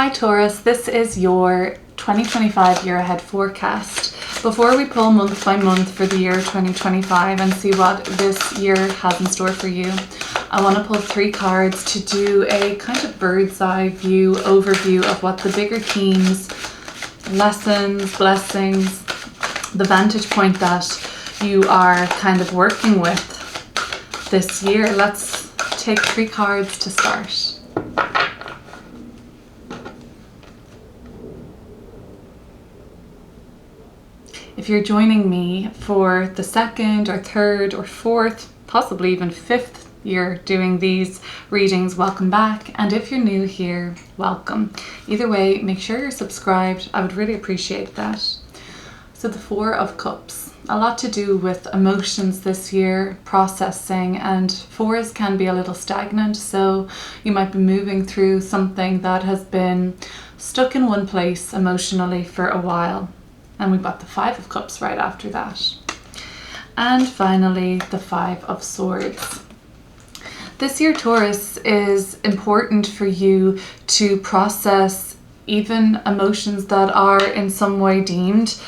Hi Taurus, this is your 2025 year ahead forecast. Before we pull month by month for the year 2025 and see what this year has in store for you, I want to pull 3 cards to do a kind of bird's eye view overview of what the bigger themes, lessons, blessings, the vantage point that you are kind of working with this year. Let's take 3 cards to start. If you're joining me for the 2nd or 3rd or 4th, possibly even 5th year doing these readings, welcome back. And if you're new here, welcome. Either way, make sure you're subscribed. I would really appreciate that. So the 4 of Cups, a lot to do with emotions this year, processing, and 4s can be a little stagnant. So you might be moving through something that has been stuck in one place emotionally for a while. And we've got the 5 of Cups right after that. And finally, the 5 of Swords. This year, Taurus, is important for you to process even emotions that are in some way deemed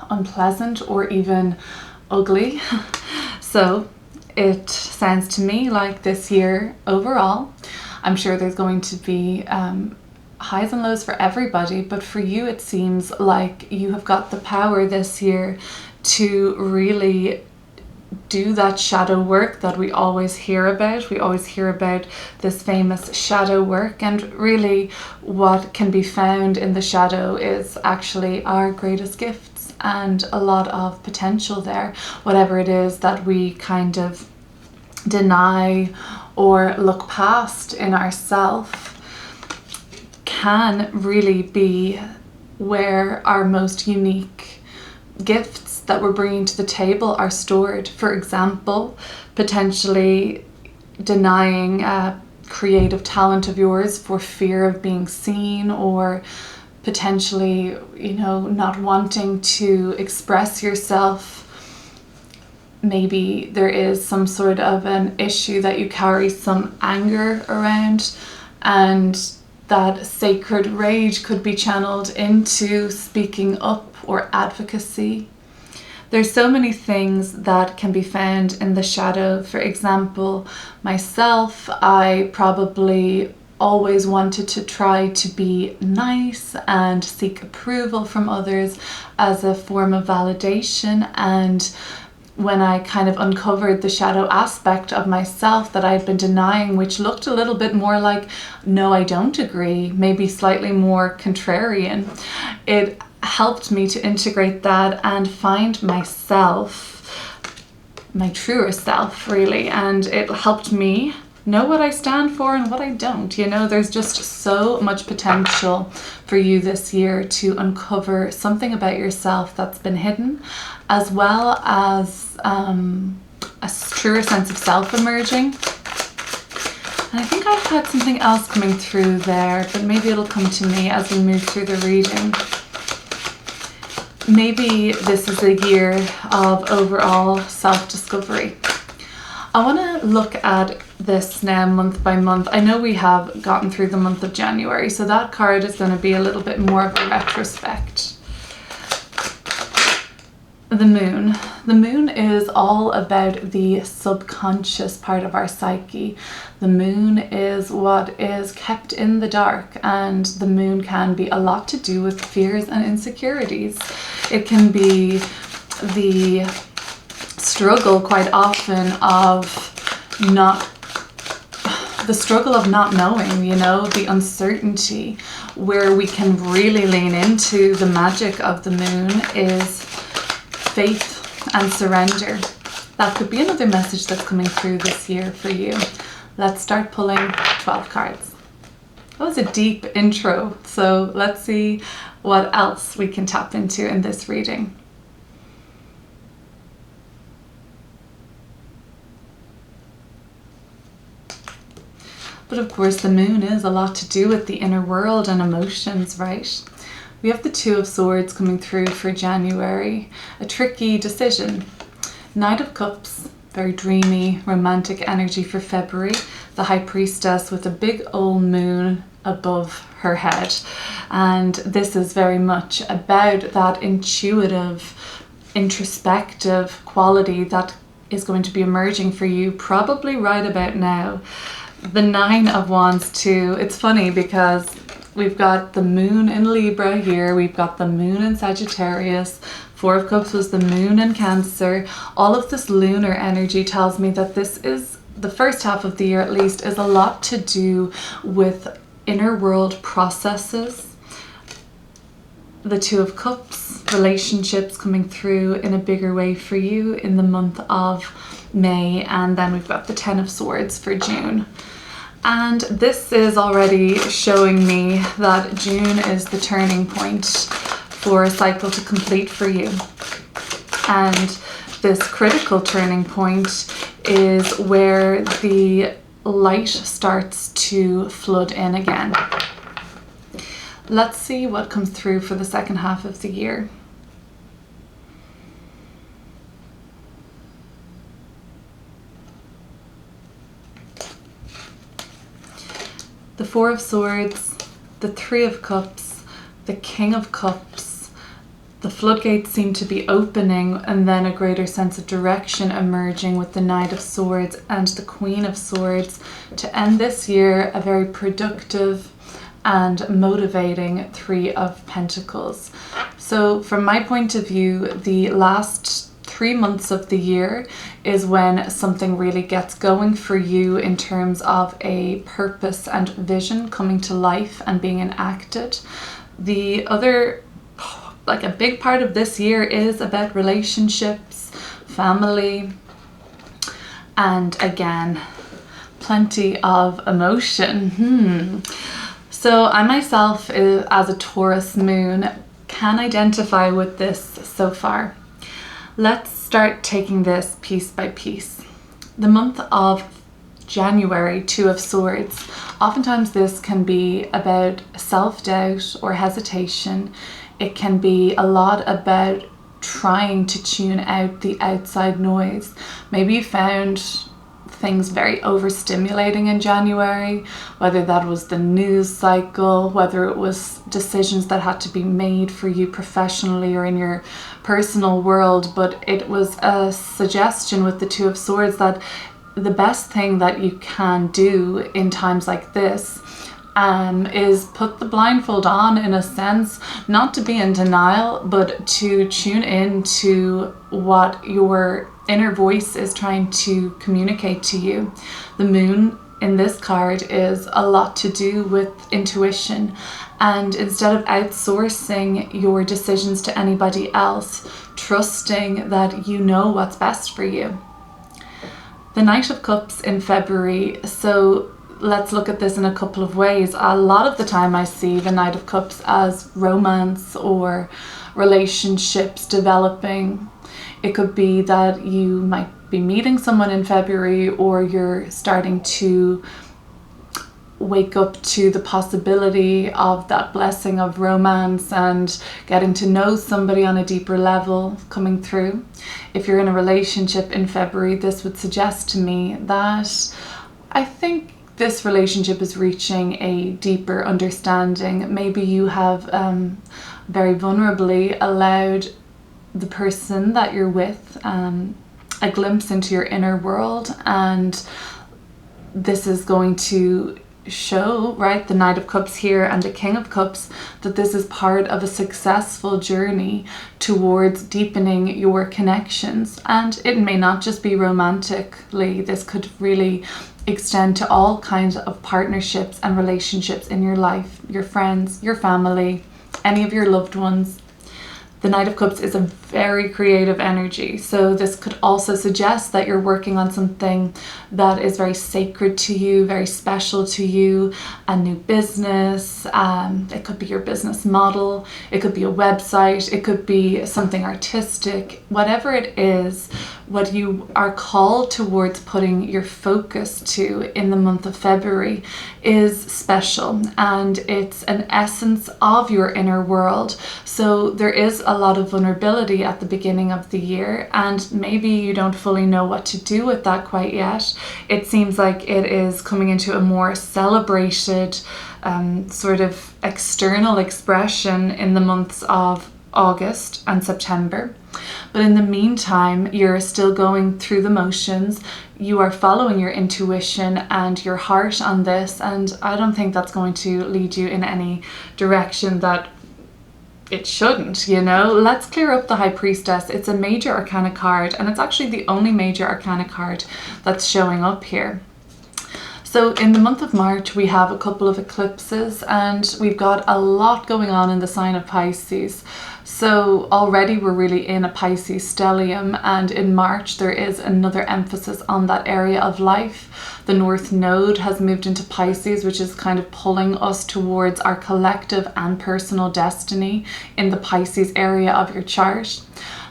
unpleasant or even ugly. So it sounds to me like this year overall, I'm sure there's going to be highs and lows for everybody, but for you it seems like you have got the power this year to really do that shadow work that we always hear about. We always hear about this famous shadow work, and really what can be found in the shadow is actually our greatest gifts and a lot of potential there. Whatever it is that we kind of deny or look past in ourselves can really be where our most unique gifts that we're bringing to the table are stored. For example, potentially denying a creative talent of yours for fear of being seen, or potentially, not wanting to express yourself. Maybe there is some sort of an issue that you carry some anger around, and that sacred rage could be channeled into speaking up or advocacy. There's so many things that can be found in the shadow. For example, myself, I probably always wanted to try to be nice and seek approval from others as a form of validation. And when I kind of uncovered the shadow aspect of myself that I'd been denying, which looked a little bit more like, no, I don't agree, maybe slightly more contrarian, it helped me to integrate that and find myself, my truer self, really. And it helped me know what I stand for and what I don't. There's just so much potential for you this year to uncover something about yourself that's been hidden, as well as a truer sense of self emerging. And I think I've had something else coming through there, but maybe it'll come to me as we move through the reading. Maybe this is a year of overall self-discovery. I want to look at this now month by month. I know we have gotten through the month of January, so that card is going to be a little bit more of a retrospect. The moon. The moon is all about the subconscious part of our psyche. The moon is what is kept in the dark, and the moon can be a lot to do with fears and insecurities. It can be the struggle quite often of not knowing, the uncertainty. Where we can really lean into the magic of the moon is faith and surrender. That could be another message that's coming through this year for you. Let's start pulling 12 cards. That was a deep intro, so let's see what else we can tap into in this reading. But of course, the moon is a lot to do with the inner world and emotions, right? We have the 2 of Swords coming through for January, a tricky decision. Knight of Cups, very dreamy, romantic energy for February. the High Priestess with a big old moon above her head. And this is very much about that intuitive, introspective quality that is going to be emerging for you probably right about now. The Nine of Wands too, it's funny because we've got the moon in Libra here, we've got the moon in Sagittarius, Four of Cups was the moon in Cancer. All of this lunar energy tells me that this is, the first half of the year at least, is a lot to do with inner world processes. The Two of Cups, relationships coming through in a bigger way for you in the month of May, and then we've got the Ten of Swords for June. And this is already showing me that June is the turning point for a cycle to complete for you. And this critical turning point is where the light starts to flood in again. Let's see what comes through for the second half of the year. The Four of Swords, the Three of Cups, the King of Cups. The floodgates seem to be opening, and then a greater sense of direction emerging with the Knight of Swords and the Queen of Swords to end this year a very productive and motivating Three of Pentacles. So from my point of view, the last 3 months of the year is when something really gets going for you in terms of a purpose and vision coming to life and being enacted. The other, like a big part of this year, is about relationships, family, and again, plenty of emotion. So I myself, as a Taurus moon, can identify with this so far. Let's start taking this piece by piece. The month of January, Two of Swords. Oftentimes this can be about self-doubt or hesitation. It can be a lot about trying to tune out the outside noise. Maybe you found things very overstimulating in January, whether that was the news cycle, whether it was decisions that had to be made for you professionally or in your personal world. But it was a suggestion with the Two of Swords that the best thing that you can do in times like this is put the blindfold on, in a sense, not to be in denial, but to tune in to what your inner voice is trying to communicate to you. The moon in this card is a lot to do with intuition, and instead of outsourcing your decisions to anybody else, trusting that you know what's best for you. The Knight of Cups in February. So let's look at this in a couple of ways. A lot of the time I see the Knight of Cups as romance or relationships developing. It could be that you might be meeting someone in February, or you're starting to wake up to the possibility of that blessing of romance and getting to know somebody on a deeper level coming through. If you're in a relationship in February, this would suggest to me that I think this relationship is reaching a deeper understanding. Maybe you have very vulnerably allowed the person that you're with a glimpse into your inner world, and this is going to show, right, the Knight of Cups here and the King of Cups, that this is part of a successful journey towards deepening your connections. And it may not just be romantically, this could really extend to all kinds of partnerships and relationships in your life, your friends, your family, any of your loved ones. The Knight of Cups is a very creative energy, so this could also suggest that you're working on something that is very sacred to you, very special to you, a new business. It could be your business model, it could be a website, it could be something artistic. Whatever it is, what you are called towards putting your focus to in the month of February is special, and it's an essence of your inner world. So there is a lot of vulnerability at the beginning of the year, and maybe you don't fully know what to do with that quite yet. It seems like it is coming into a more celebrated sort of external expression in the months of August and September. But in the meantime, you're still going through the motions. You are following your intuition and your heart on this, and I don't think that's going to lead you in any direction that it shouldn't, you know. Let's clear up the High Priestess. It's a major arcana card, and it's actually the only major arcana card that's showing up here. So in the month of March, we have a couple of eclipses, and we've got a lot going on in the sign of Pisces. So already we're really in a Pisces stellium, and in March there is another emphasis on that area of life. The North Node has moved into Pisces, which is kind of pulling us towards our collective and personal destiny in the Pisces area of your chart.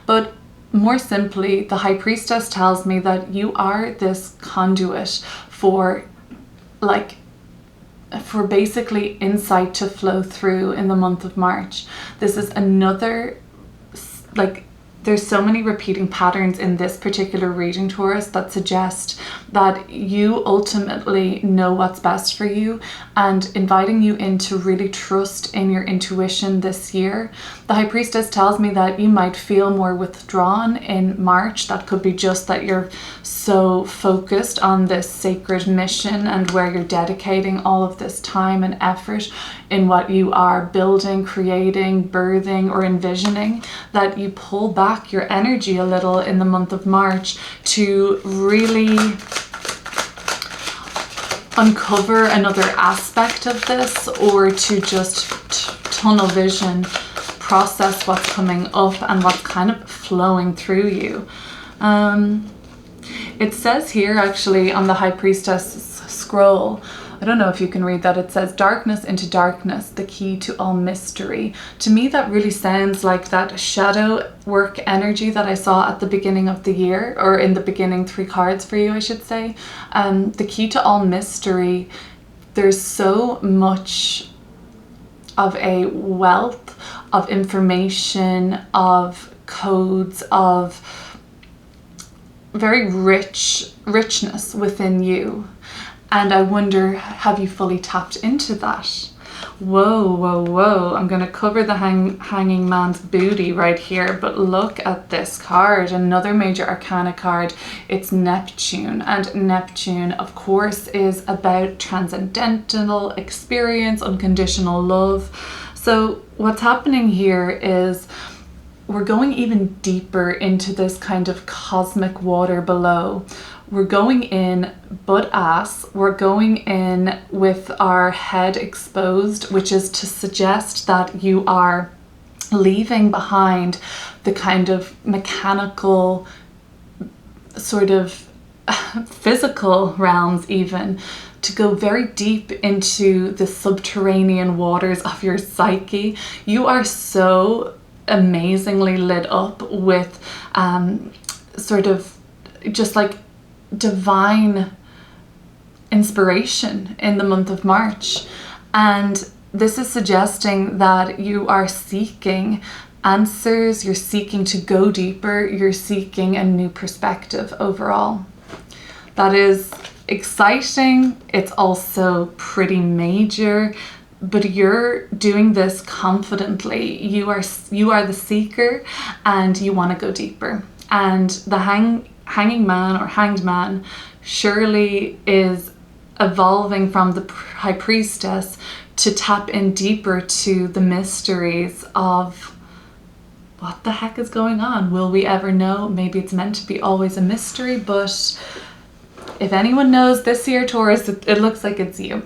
But more simply, the High Priestess tells me that you are this conduit for basically insight to flow through in the month of March. This is another, there's so many repeating patterns in this particular reading, Taurus, that suggest that you ultimately know what's best for you, and inviting you in to really trust in your intuition this year. The High Priestess tells me that you might feel more withdrawn in March. That could be just that you're so focused on this sacred mission and where you're dedicating all of this time and effort in what you are building, creating, birthing, or envisioning, that you pull back your energy a little in the month of March to really uncover another aspect of this, or to just tunnel vision, process what's coming up and what's kind of flowing through you. It says here actually on the High Priestess scroll, I don't know if you can read that, it says darkness into darkness, the key to all mystery. To me that really sounds like that shadow work energy that I saw at the beginning of the year, or in the beginning 3 cards for you I should say. The key to all mystery, there's so much of a wealth of information, of codes, of very richness within you. And I wonder, have you fully tapped into that? Whoa, whoa, whoa. I'm going to cover the hanging man's booty right here, but look at this card, another major arcana card. It's Neptune, and Neptune, of course, is about transcendental experience, unconditional love. So what's happening here is we're going even deeper into this kind of cosmic water below. We're going in butt ass, we're going in with our head exposed, which is to suggest that you are leaving behind the kind of mechanical, sort of physical realms even, to go very deep into the subterranean waters of your psyche. You are so amazingly lit up with sort of just like divine inspiration in the month of March, and this is suggesting that you are seeking answers, you're seeking to go deeper, you're seeking a new perspective overall. That is exciting. It's also pretty major, but you're doing this confidently. You are the seeker, and you want to go deeper. And the hanging man or hanged man surely is evolving from the High Priestess to tap in deeper to the mysteries of what the heck is going on. Will we ever know? Maybe it's meant to be always a mystery, but if anyone knows this year, Taurus, it looks like it's you.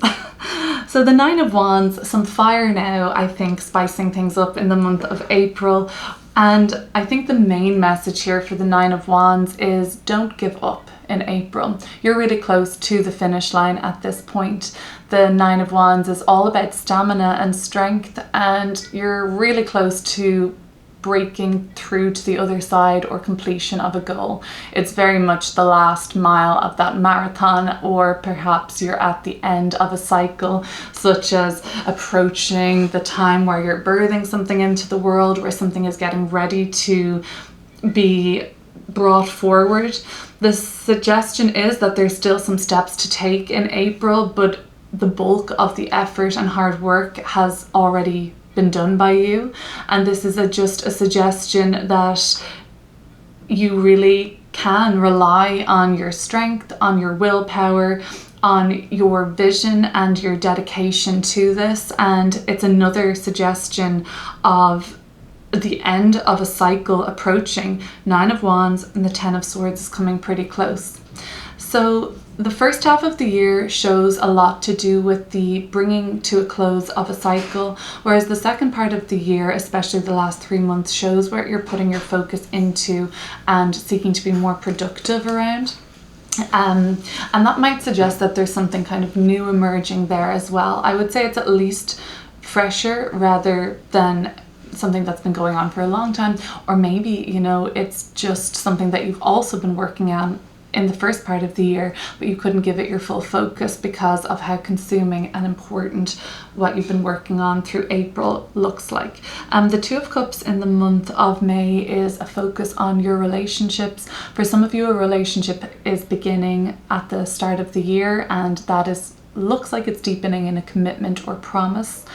So the 9 of Wands, some fire now, I think, spicing things up in the month of April. And I think the main message here for the 9 of Wands is don't give up in April. You're really close to the finish line at this point. The 9 of Wands is all about stamina and strength, and you're really close to breaking through to the other side or completion of a goal. It's very much the last mile of that marathon, or perhaps you're at the end of a cycle, such as approaching the time where you're birthing something into the world, where something is getting ready to be brought forward. The suggestion is that there's still some steps to take in April, but the bulk of the effort and hard work has already been done by you, and this is just a suggestion that you really can rely on your strength, on your willpower, on your vision and your dedication to this. And it's another suggestion of the end of a cycle approaching. 9 of Wands and the 10 of Swords is coming pretty close. So the first half of the year shows a lot to do with the bringing to a close of a cycle, whereas the second part of the year, especially the last 3 months, shows where you're putting your focus into and seeking to be more productive around. And that might suggest that there's something kind of new emerging there as well. I would say it's at least fresher rather than something that's been going on for a long time, or maybe, you know, it's just something that you've also been working on in the first part of the year, but you couldn't give it your full focus because of how consuming and important what you've been working on through April looks like. The 2 of Cups in the month of May is a focus on your relationships. For some of you, a relationship is beginning at the start of the year, and that looks like it's deepening in a commitment or promise.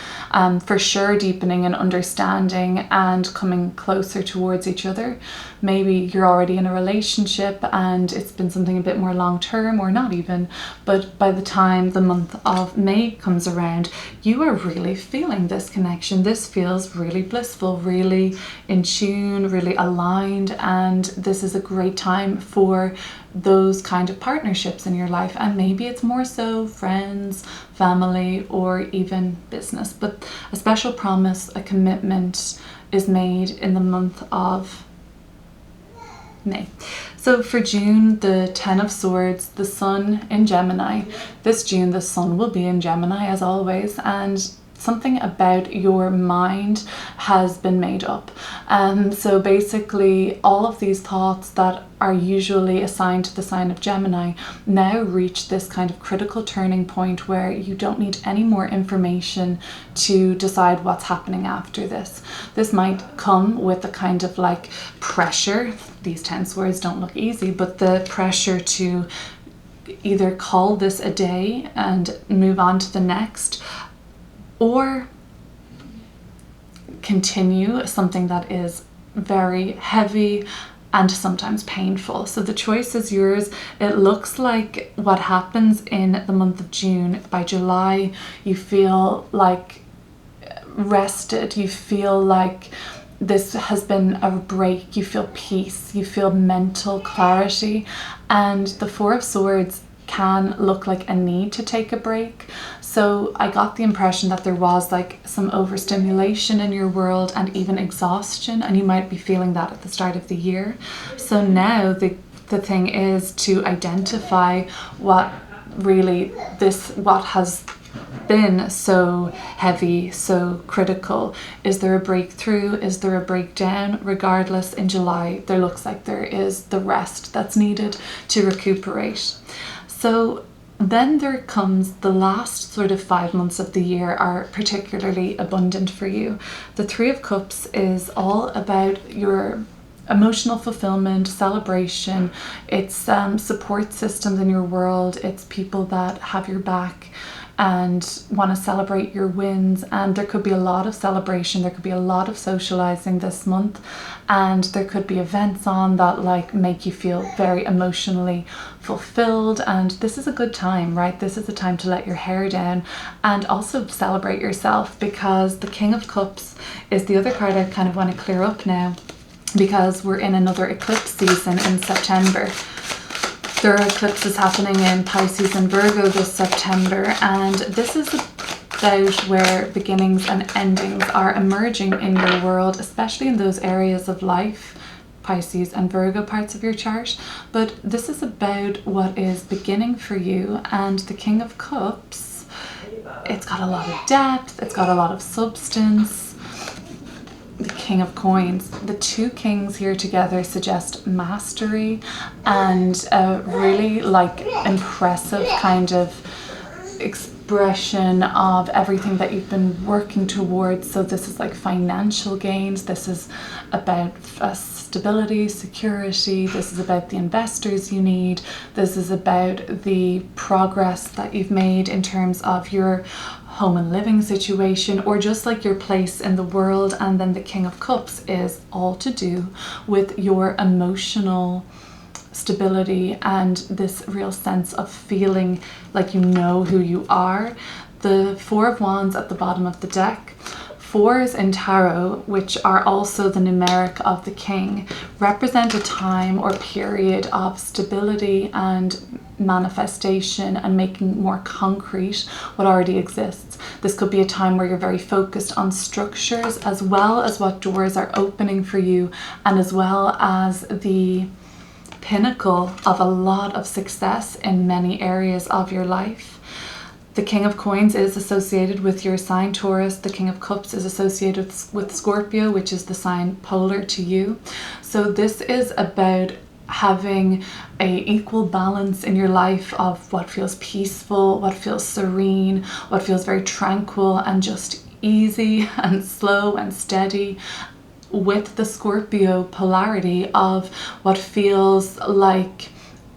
For sure deepening in understanding and coming closer towards each other. Maybe you're already in a relationship and it's been something a bit more long term, or not even, but by the time the month of May comes around, you are really feeling this connection. This feels really blissful, really in tune, really aligned, and this is a great time for those kind of partnerships in your life. And maybe it's more so friends, family, or even business, but a special promise, a commitment is made in the month of May. So for June, the 10 of Swords, the Sun in Gemini. This June, the Sun will be in Gemini as always, and something about your mind has been made up. So basically all of these thoughts that are usually assigned to the sign of Gemini now reach this kind of critical turning point where you don't need any more information to decide what's happening after this. This might come with a kind of like pressure. These 10 swords don't look easy, but the pressure to either call this a day and move on to the next, or continue something that is very heavy and sometimes painful. So the choice is yours. It looks like what happens in the month of June, by July, you feel like rested. You feel like this has been a break. You feel peace. You feel mental clarity. And the 4 of Swords can look like a need to take a break. So I got the impression that there was like some overstimulation in your world and even exhaustion, and you might be feeling that at the start of the year. So now the thing is to identify what has been so heavy, so critical. Is there a breakthrough? Is there a breakdown? Regardless, in July there looks like there is the rest that's needed to recuperate. So then there comes the last sort of 5 months of the year are particularly abundant for you. The 3 of Cups is all about your emotional fulfillment, celebration. It's support systems in your world. It's people that have your back and want to celebrate your wins, and there could be a lot of celebration, there could be a lot of socializing this month, and there could be events on that like make you feel very emotionally fulfilled. And this is a good time, right? This is a time to let your hair down and also celebrate yourself, because the King of Cups is the other card I kind of want to clear up now, because we're in another eclipse season in September. There are eclipses happening in Pisces and Virgo this September, and this is about where beginnings and endings are emerging in your world, especially in those areas of life, Pisces and Virgo parts of your chart. But this is about what is beginning for you, and the King of Cups, it's got a lot of depth, it's got a lot of substance. The King of Coins. The two kings here together suggest mastery and a really like impressive kind of expression of everything that you've been working towards. So this is like financial gains, this is about stability, security, this is about the investors you need, this is about the progress that you've made in terms of your home and living situation, or just like your place in the world. And then the King of Cups is all to do with your emotional stability and this real sense of feeling like you know who you are. The Four of Wands at the bottom of the deck. Fours in tarot, which are also the numeric of the king, represent a time or period of stability and manifestation and making more concrete what already exists. This could be a time where you're very focused on structures as well as what doors are opening for you, and as well as the pinnacle of a lot of success in many areas of your life. The King of Coins is associated with your sign Taurus. The King of Cups is associated with Scorpio, which is the sign polar to you. So this is about having a equal balance in your life of what feels peaceful, what feels serene, what feels very tranquil and just easy and slow and steady, with the Scorpio polarity of what feels like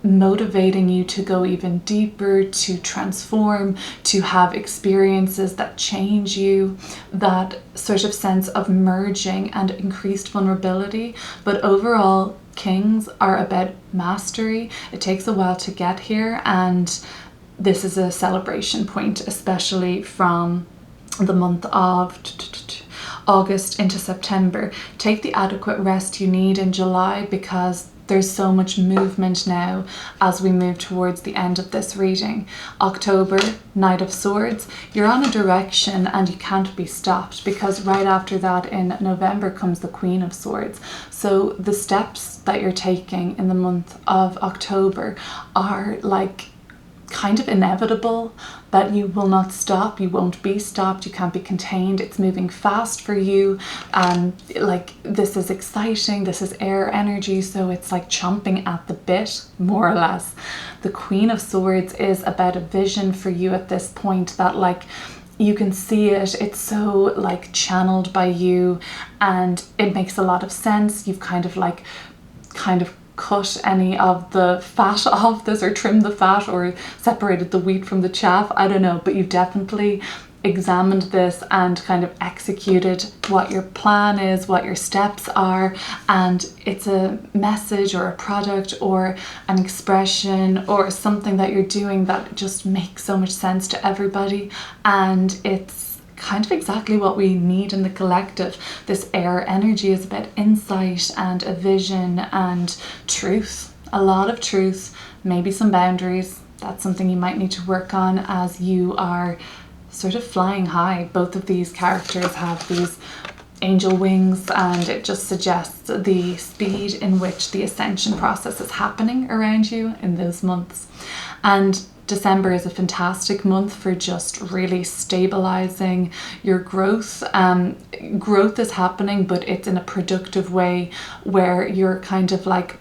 motivating you to go even deeper, to transform, to have experiences that change you, that sort of sense of merging and increased vulnerability. But overall, kings are about mastery. It takes a while to get here, and this is a celebration point, especially from the month of August into September. Take the adequate rest you need in July, because there's so much movement now as we move towards the end of this reading. October, Knight of Swords, you're on a direction and you can't be stopped, because right after that in November comes the Queen of Swords. So the steps that you're taking in the month of October are like kind of inevitable, that you will not stop, you won't be stopped, you can't be contained. It's moving fast for you, and like this is exciting, this is air energy, so it's like chomping at the bit, more or less. The Queen of Swords is about a vision for you at this point that like you can see it, it's so like channeled by you and it makes a lot of sense. You've kind of cut any of the fat off this, or trimmed the fat, or separated the wheat from the chaff, I don't know, but you've definitely examined this and kind of executed what your plan is, what your steps are, and it's a message or a product or an expression or something that you're doing that just makes so much sense to everybody, and it's kind of exactly what we need in the collective. This air energy is about insight and a vision and truth, a lot of truth, maybe some boundaries. That's something you might need to work on as you are sort of flying high. Both of these characters have these angel wings, and it just suggests the speed in which the ascension process is happening around you in those months. And December is a fantastic month for just really stabilizing your growth. Growth is happening, but it's in a productive way where you're kind of like,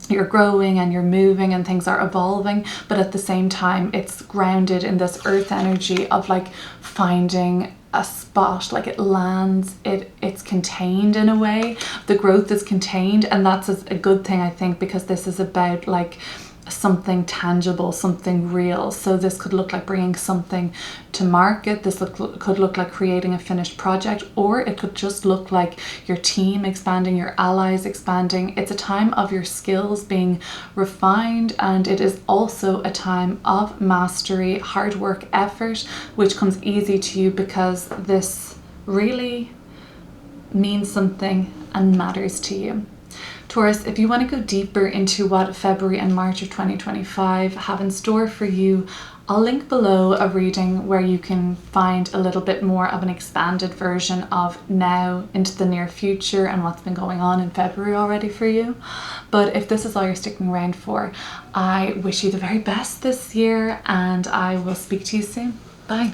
you're growing and you're moving and things are evolving, but at the same time it's grounded in this earth energy of like finding a spot, like it lands, it's contained in a way. The growth is contained, and that's a good thing, I think, because this is about like something tangible, something real. So this could look like bringing something to market, this could look like creating a finished project, or it could just look like your team expanding, your allies expanding. It's a time of your skills being refined, and it is also a time of mastery, hard work, effort, which comes easy to you because this really means something and matters to you. Taurus, if you want to go deeper into what February and March of 2025 have in store for you, I'll link below a reading where you can find a little bit more of an expanded version of now into the near future and what's been going on in February already for you. But if this is all you're sticking around for, I wish you the very best this year, and I will speak to you soon. Bye.